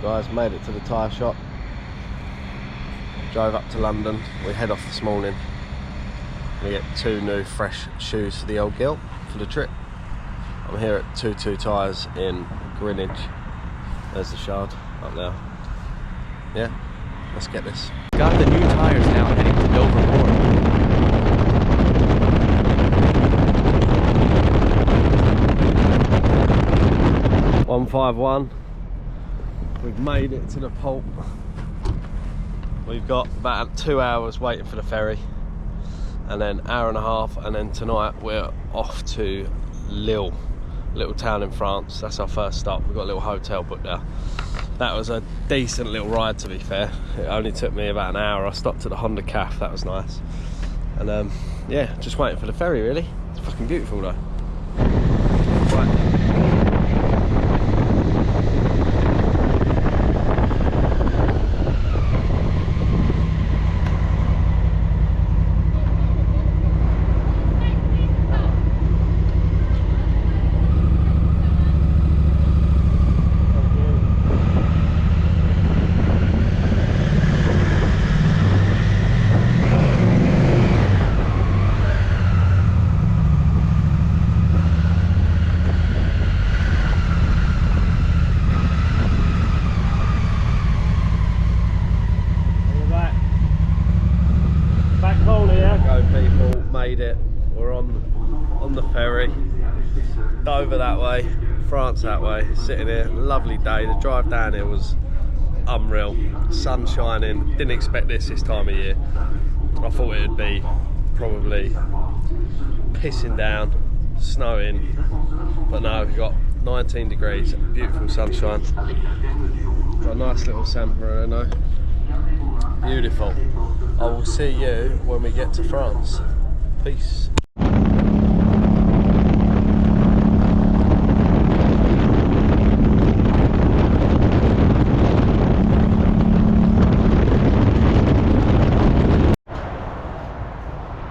Right guys, made it to the tyre shop. Drove up to London. We head off this morning. We get 2 new fresh shoes for the old girl for the trip. I'm here at 22 Tyres in Greenwich. There's the Shard up there. Yeah, let's get this. Got the new tyres now heading to Dover Port. 151. We've made it to the port. We've got about 2 hours waiting for the ferry, and then an hour and a half, and then tonight we're off to Lille, little town in France. That's our first stop. We've got a little hotel booked there. That was a decent little ride, to be fair. It only took me about an hour. I stopped at the Honda Caf, that was nice. And yeah, just waiting for the ferry really. It's fucking beautiful though. Right. People, made it. We're on the ferry. Dover that way, France that way. Sitting here, lovely day. The drive down here was unreal. Sun shining. Didn't expect this time of year. I thought it'd be probably pissing down, snowing, but no, we've got 19 degrees, beautiful sunshine. Got a nice little San Bruno. Beautiful. I will see you when we get to France. Peace.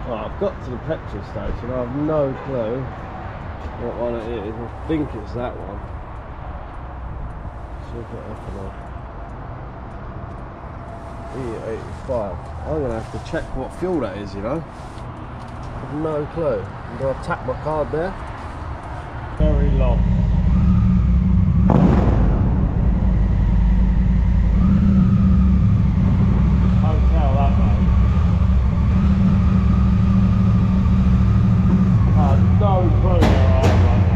Right, I've got to the petrol station. I have no clue what one it is. I think it's that one. Should put up and on. E85. I'm gonna have to check what fuel that is, you know. I have no clue. Do I tap my card there? Very long. Hotel that way. I have no clue where I am right now.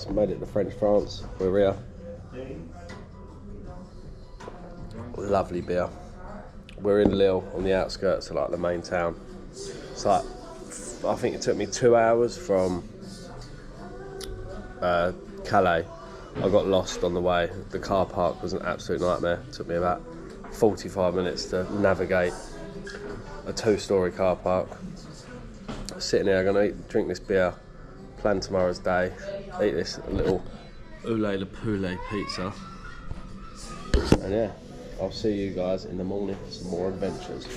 Made it to French France. We're here. Lovely beer. We're in Lille on the outskirts of like the main town. It's like, I think it took me 2 hours from Calais. I got lost on the way. The car park was an absolute nightmare. It took me about 45 minutes to navigate a 2-storey car park. Sitting here, I'm gonna drink this beer, plan tomorrow's day, eat this little Oulé le Poulet pizza, and yeah, I'll see you guys in the morning for some more adventures.